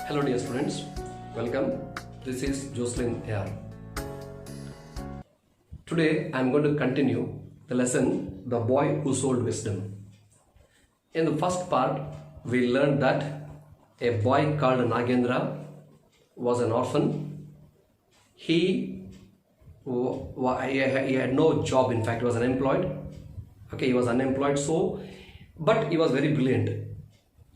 Hello dear students, welcome. This is Jocelyn here. Today I am going to continue the lesson The Boy Who Sold Wisdom. In the first part we learned that a boy called Nagendra was an orphan. He had no job, in fact he was unemployed. He was unemployed, but he was very brilliant.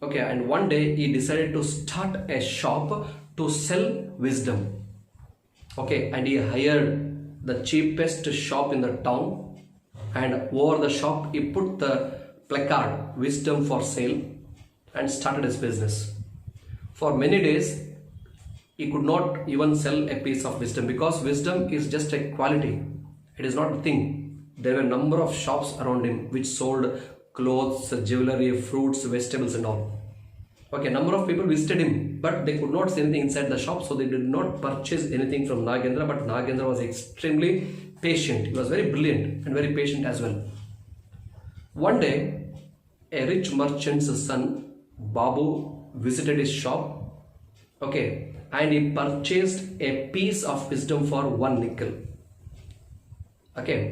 And one day he decided to start a shop to sell wisdom. And he hired the cheapest shop in the town, and over the shop he put the placard "Wisdom for Sale" and started his business. For many days he could not even sell a piece of wisdom, because wisdom is just a quality, it is not a thing. There were a number of shops around him which sold clothes, jewelry, fruits, vegetables and all. Number of people visited him, but they could not see anything inside the shop, so they did not purchase anything from Nagendra. But Nagendra was extremely patient. He was very brilliant and very patient as well. One day, a rich merchant's son, Babu, visited his shop, and he purchased a piece of wisdom for 1 nickel.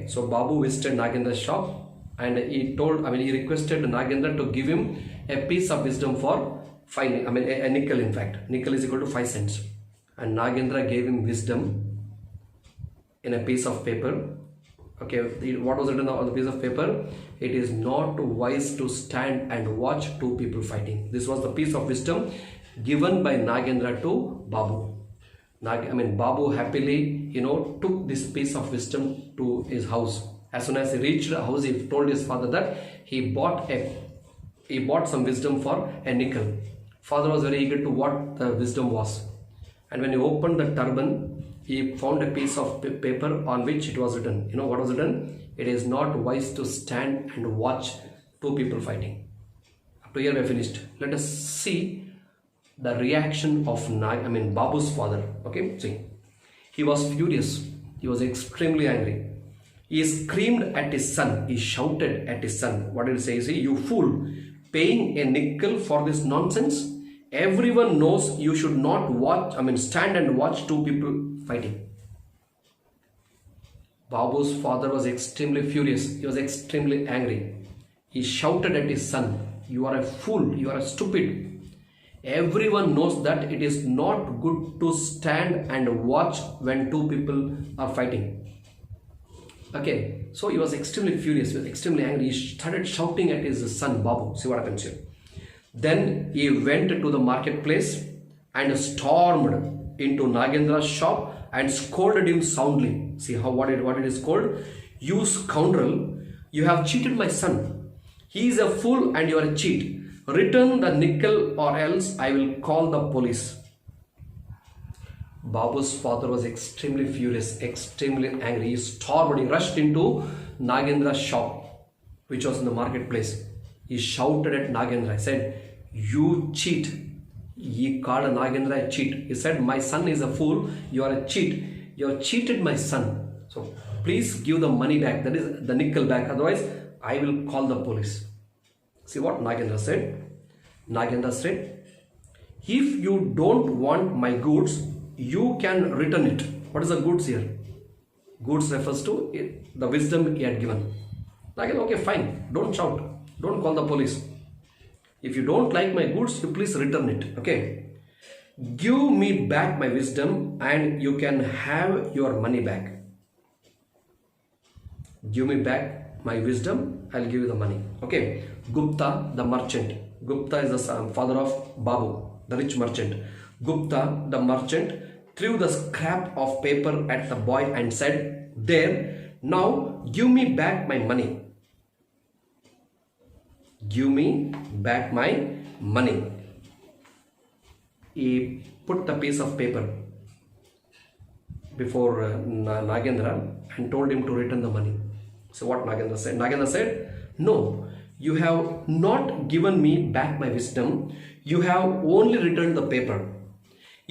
So Babu visited Nagendra's shop, and he requested Nagendra to give him a piece of wisdom for a nickel. In fact, nickel is equal to 5 cents. And Nagendra gave him wisdom in a piece of paper. What was written on the piece of paper? It is not wise to stand and watch two people fighting. This was the piece of wisdom given by Nagendra to Babu. Babu happily, took this piece of wisdom to his house. As soon as he reached the house, he told his father that he bought some wisdom for a nickel. Father was very eager to what the wisdom was. And when he opened the turban, he found a piece of paper on which it was written. What was written? It is not wise to stand and watch two people fighting. Up to here we are finished. Let us see the reaction of Babu's father. See. He was furious. He was extremely angry. He screamed at his son. He shouted at his son. What did he say? "You fool, paying a nickel for this nonsense? Everyone knows you should not stand and watch two people fighting." Babu's father was extremely furious. He was extremely angry. He shouted at his son, "You are a fool. You are stupid. Everyone knows that it is not good to stand and watch when two people are fighting." So he was extremely furious, he was extremely angry. He started shouting at his son Babu. See what happens here. Then he went to the marketplace and stormed into Nagendra's shop and scolded him soundly. See what did he scold? "You scoundrel, you have cheated my son. He is a fool and you are a cheat. Return the nickel or else I will call the police." Babu's father was extremely furious, extremely angry. He stormed, he rushed into Nagendra's shop, which was in the marketplace. He shouted at Nagendra. He said, "You cheat." He called Nagendra a cheat. He said, "My son is a fool. You are a cheat. You have cheated my son. So please give the money back, that is the nickel back. Otherwise, I will call the police." See what Nagendra said? Nagendra said, "If you don't want my goods, you can return it." What is the goods here? Goods refers to the wisdom he had given. Nagendra, "Okay, fine. Don't shout. Don't call the police. If you don't like my goods, you please return it. Give me back my wisdom and you can have your money back." Give me back my wisdom, I'll give you the money. Gupta, the merchant. Gupta is the father of Babu, the rich merchant. Gupta, the merchant, threw the scrap of paper at the boy and said, "There, now give me back my money. Give me back my money." He put the piece of paper before Nagendra and told him to return the money. So what Nagendra said? Nagendra said, "No, you have not given me back my wisdom. You have only returned the paper.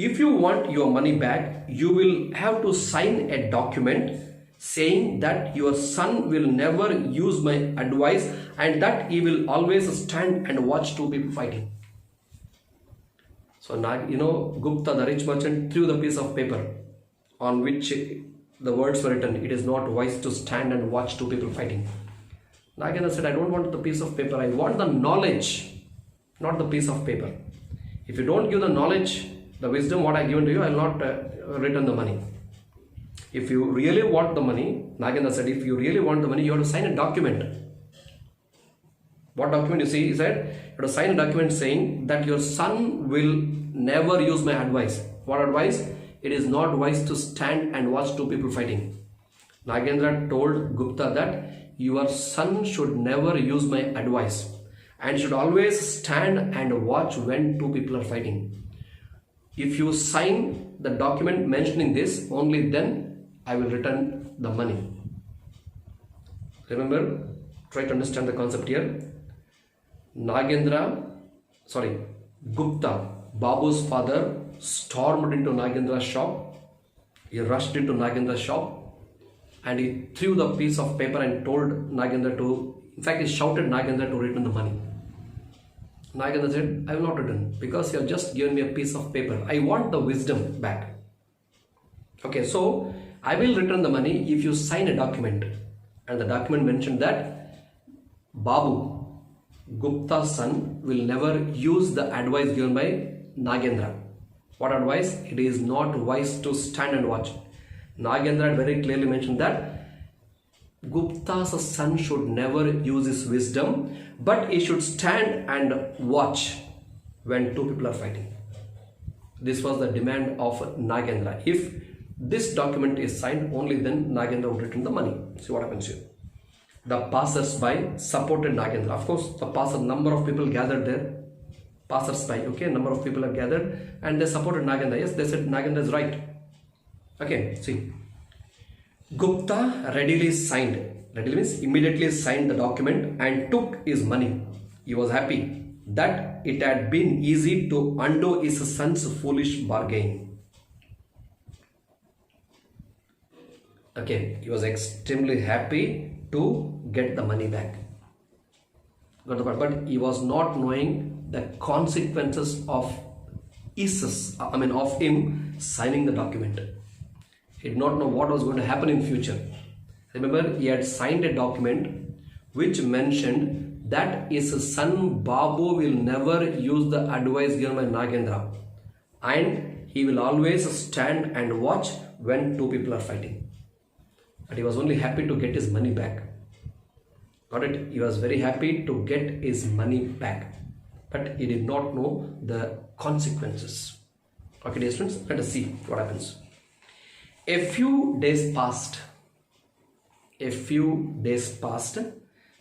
If you want your money back, you will have to sign a document saying that your son will never use my advice and that he will always stand and watch two people fighting. So Gupta, the rich merchant, threw the piece of paper on which the words were written, "It is not wise to stand and watch two people fighting." Nagendra said, "I don't want the piece of paper, I want the knowledge, not the piece of paper. If you don't give the knowledge, the wisdom what I given to you, I will not return the money. If you really want the money," Nagendra said, "if you really want the money, you have to sign a document." What document? You see, he said, "You have to sign a document saying that your son will never use my advice." What advice? "It is not wise to stand and watch two people fighting." Nagendra told Gupta that your son should never use my advice and should always stand and watch when two people are fighting. If you sign the document mentioning this, only then I will return the money. Remember, try to understand the concept here. Gupta, Babu's father, stormed into Nagendra's shop. He rushed into Nagendra's shop and he threw the piece of paper and told Nagendra in fact, he shouted Nagendra to return the money. Nagendra said, "I will not return because you have just given me a piece of paper. I want the wisdom back. Okay, so I will return the money if you sign a document." And the document mentioned that Babu, Gupta's son, will never use the advice given by Nagendra. What advice? "It is not wise to stand and watch." Nagendra very clearly mentioned that Gupta's son should never use his wisdom, but he should stand and watch when two people are fighting. This was the demand of Nagendra. If this document is signed, only then Nagendra would return the money. See what happens here. The passers-by supported Nagendra. Of course, number of people gathered there. Passers-by, okay, number of people are gathered and they supported Nagendra. Yes, they said Nagendra is right. Okay, see. Gupta readily means immediately signed the document and took his money. He was happy that it had been easy to undo his son's foolish bargain. Okay, he was extremely happy to get the money back. Got the part? But he was not knowing the consequences of him signing the document. He did not know what was going to happen in future. Remember, he had signed a document which mentioned that his son Babu will never use the advice given by Nagendra and he will always stand and watch when two people are fighting. But he was only happy to get his money back. Got it? He was very happy to get his money back, but he did not know the consequences. Okay, dear students, let us see what happens. A few days passed.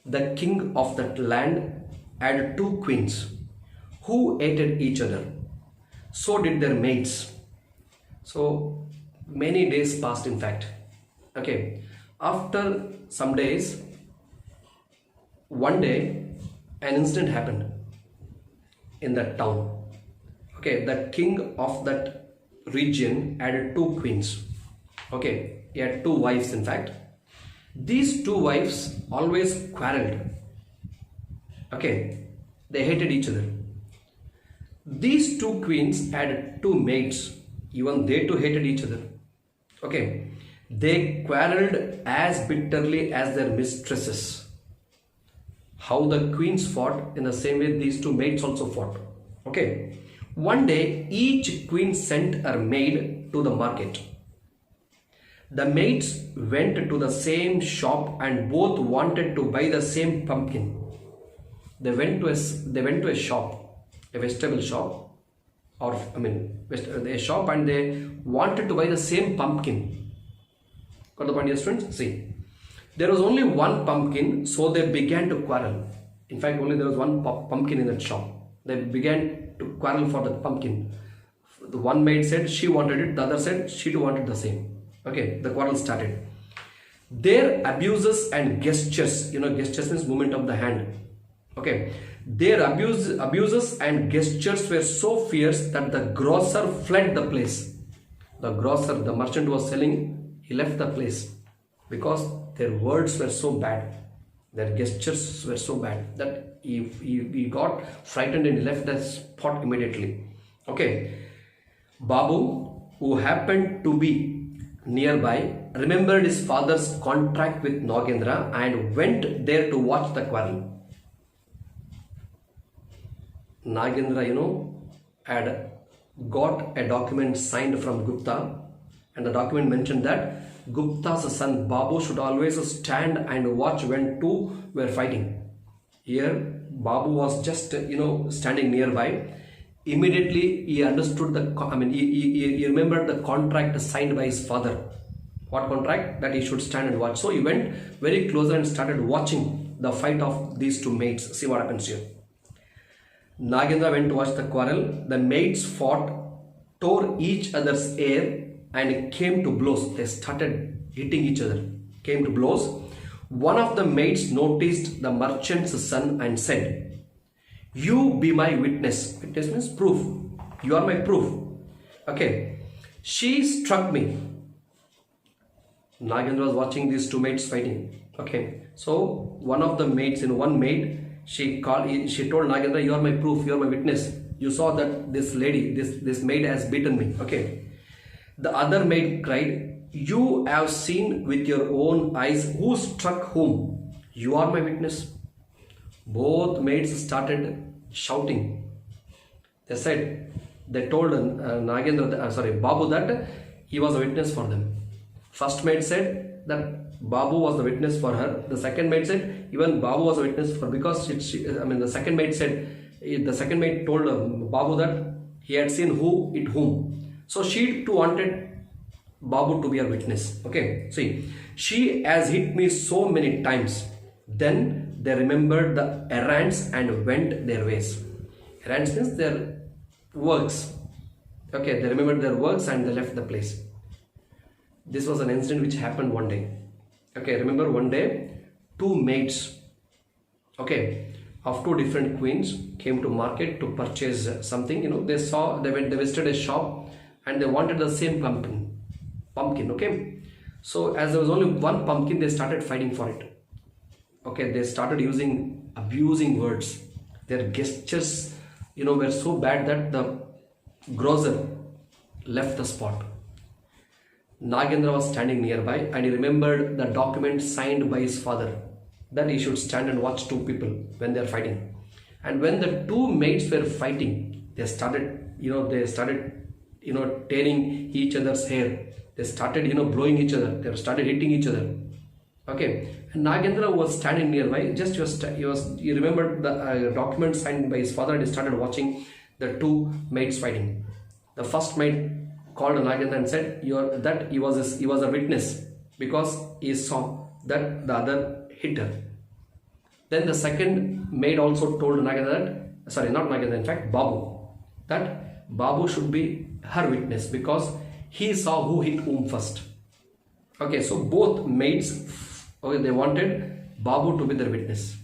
The king of that land had two queens who hated each other. So did their maids. So many days passed, in fact. Okay, after some days, one day an incident happened in that town. Okay, the king of that region had two queens. Okay, he had two wives, in fact. These two wives always quarreled. Okay, they hated each other. These two queens had two maids. Even they too hated each other. Okay, they quarreled as bitterly as their mistresses. How the queens fought, in the same way these two maids also fought. Okay, one day each queen sent her maid to the market. The maids went to the same shop and both wanted to buy the same pumpkin. They went to a shop, a vegetable shop, a shop, and they wanted to buy the same pumpkin. Got the point, dear students? See, there was only one pumpkin, so they began to quarrel. In fact, only there was one pumpkin in that shop. They began to quarrel for the pumpkin. The one maid said she wanted it, the other said she too wanted the same. Okay, the quarrel started. Their abuses and gestures, gestures means movement of the hand. Okay, their abuses and gestures were so fierce that the grocer fled the place. The merchant who was selling, he left the place because their words were so bad, their gestures were so bad that he got frightened and he left the spot immediately. Okay, Babu, who happened to be nearby, remembered his father's contract with Nagendra and went there to watch the quarrel. Nagendra, had got a document signed from Gupta, and the document mentioned that Gupta's son Babu should always stand and watch when two were fighting. Here, Babu was just standing nearby. Immediately, he understood he remembered the contract signed by his father. What contract? That he should stand and watch. So he went very close and started watching the fight of these two mates. See what happens here. Nagendra went to watch the quarrel. The mates fought, tore each other's hair, and came to blows. They started hitting each other. Came to blows. One of the mates noticed the merchant's son and said, "You be my witness." Witness means proof. You are my proof. Okay. "She struck me." Nagendra was watching these two mates fighting. Okay. So one of the mates, one maid, she told Nagendra, "You are my proof. You are my witness. You saw that this lady, this maid has beaten me." Okay. The other maid cried, "You have seen with your own eyes who struck whom. You are my witness." Both maids started shouting. They told Babu that he was a witness for them. First maid said that Babu was the witness for her. The second maid said even Babu was a witness for her, because the second maid told Babu that he had seen whom. So she too wanted Babu to be a witness. Okay, see, "She has hit me so many times." Then they remembered the errands and went their ways. Errands means their works. Okay, they remembered their works and they left the place. This was an incident which happened one day. Okay, remember one day, two maids, of two different queens came to market to purchase something. They visited a shop and they wanted the same pumpkin. Okay, so as there was only one pumpkin, they started fighting for it. Okay, they started abusing words. Their gestures were so bad that the grocer left the spot. Nagendra was standing nearby and he remembered the document signed by his father that he should stand and watch two people when they are fighting. And when the two mates were fighting, they started tearing each other's hair. They started blowing each other. They started hitting each other. Okay, and Nagendra was standing nearby. He remembered the document signed by his father and he started watching the two mates fighting. The first mate called Nagendra and said that he was a witness because he saw that the other hit her. Then the second maid also told Nagendra, Babu, that Babu should be her witness because he saw who hit whom first. Okay, so both maids, they wanted Babu to be their witness,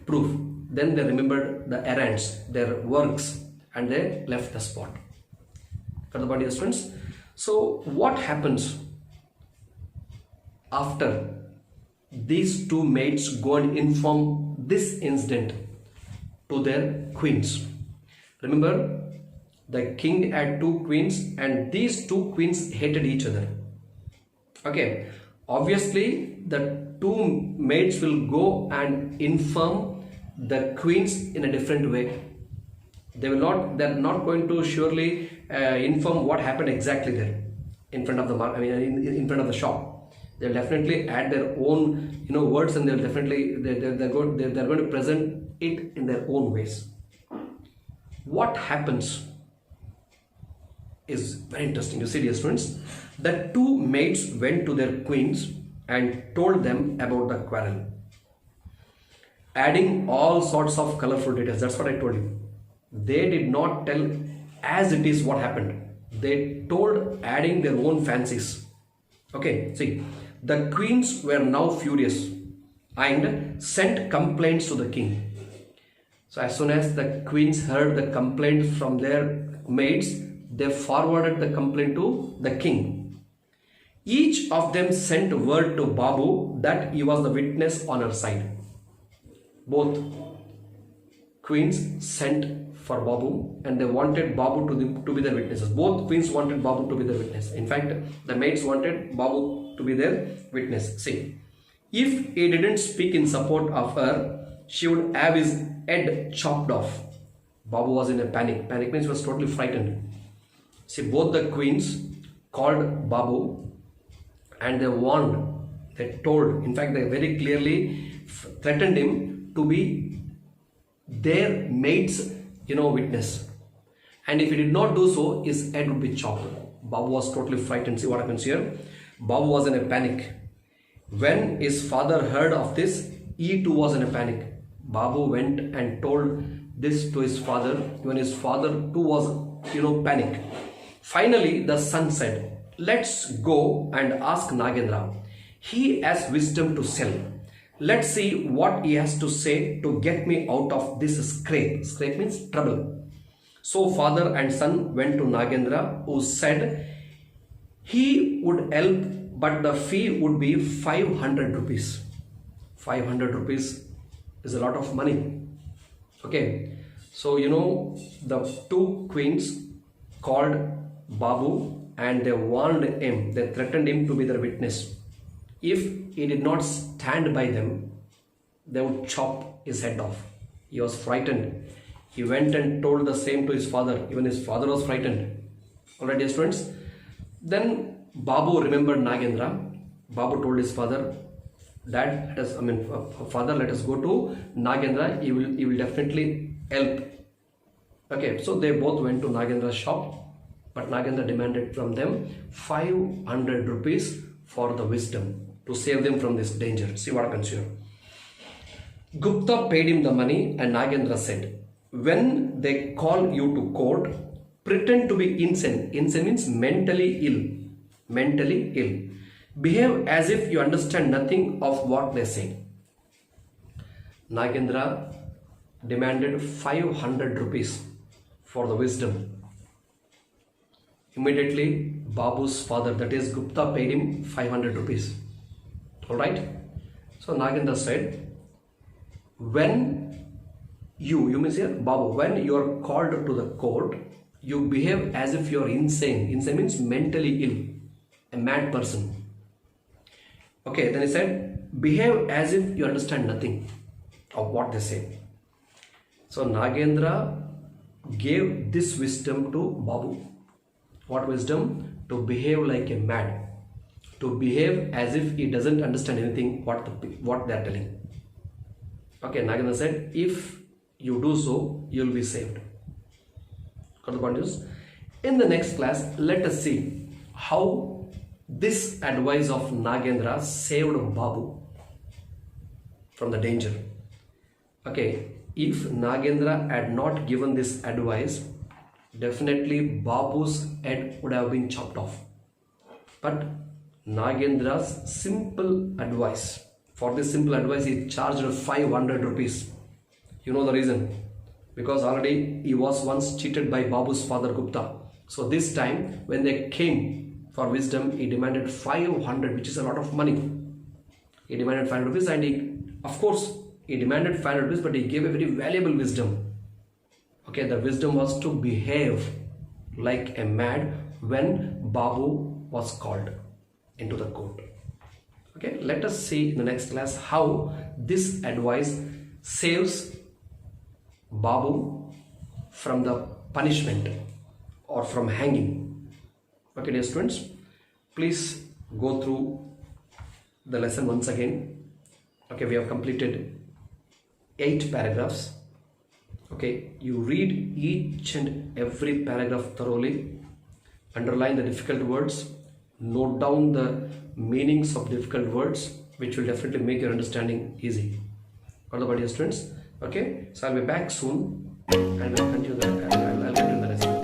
proof. Then they remembered the errands, their works, and they left the spot. Got the point, dear students? So what happens after these two maids go and inform this incident to their queens? Remember, the king had two queens and these two queens hated each other. Okay, obviously the two maids will go and inform the queens in a different way. They're not going to surely inform what happened exactly there in front of in front of the shop. They'll definitely add their own words, and they're going to present it in their own ways. What happens is very interesting. You see, dear students, the two maids went to their queens and told them about the quarrel, adding all sorts of colorful details. That's what I told you. They did not tell as it is what happened. They told adding their own fancies. Okay, see, the queens were now furious and sent complaints to the king. So as soon as the queens heard the complaint from their maids, they forwarded the complaint to the king. Each of them sent word to Babu that he was the witness on her side. Both queens sent for Babu, and they wanted Babu to be their witnesses. Both queens wanted Babu to be their witness. In fact, the maids wanted Babu to be their witness. See, if he didn't speak in support of her, she would have his head chopped off. Babu was in a panic. Panic means he was totally frightened. See, both the queens called Babu and they warned, they told, in fact, they very clearly threatened him to be their maid's witness, and if he did not do so, his head would be chopped. Babu was totally frightened. See what happens here. Babu was in a panic. When his father heard of this, he too was in a panic. Babu went and told this to his father. When his father too was panic. Finally the son said, let's go and ask Nagendra. He has wisdom to sell. Let's see what he has to say to get me out of this scrape. Scrape means trouble. So father and son went to Nagendra, who said he would help, but the fee would be 500 rupees. 500 rupees is a lot of money. Okay, so the two queens called Babu and they warned him, they threatened him to be their witness. If he did not stand by them, they would chop his head off. He was frightened. He went and told the same to his father. Even his father was frightened. Alright, dear students. Then Babu remembered Nagendra. Babu told his father, Dad, father, let us go to Nagendra. He will definitely help. Okay, so they both went to Nagendra's shop, but Nagendra demanded from them 500 rupees for the wisdom to save them from this danger. See what happens here. Gupta paid him the money and Nagendra said, when they call you to court, pretend to be insane. Insane means mentally ill. Mentally ill. Behave as if you understand nothing of what they say. Nagendra demanded 500 rupees for the wisdom. Immediately, Babu's father, that is Gupta, paid him 500 rupees. Alright? So Nagendra said, when you means here, Babu, when you are called to the court, you behave as if you are insane. Insane means mentally ill, a mad person. Okay, then he said, behave as if you understand nothing of what they say. So Nagendra gave this wisdom to Babu. What wisdom? To behave like a mad. To behave as if he doesn't understand anything what they are telling. Okay, Nagendra said, if you do so, you will be saved. Got the point? In the next class, let us see how this advice of Nagendra saved Babu from the danger. Okay, if Nagendra had not given this advice, definitely Babu's head would have been chopped off. But Nagendra's simple advice, for this simple advice he charged 500 rupees. You know the reason? Because already he was once cheated by Babu's father Gupta. So this time when they came for wisdom, he demanded 500, which is a lot of money. He demanded 500 rupees and he demanded 500 rupees, but he gave a very valuable wisdom. Okay, the wisdom was to behave like a mad when Babu was called into the court. Okay, let us see in the next class how this advice saves Babu from the punishment or from hanging. Okay, dear students, please go through the lesson once again. Okay, we have completed 8 paragraphs. Okay, you read each and every paragraph thoroughly, underline the difficult words, note down the meanings of difficult words, which will definitely make your understanding easy. Got the point, dear students? Okay, so I'll be back soon and I'll continue the lesson.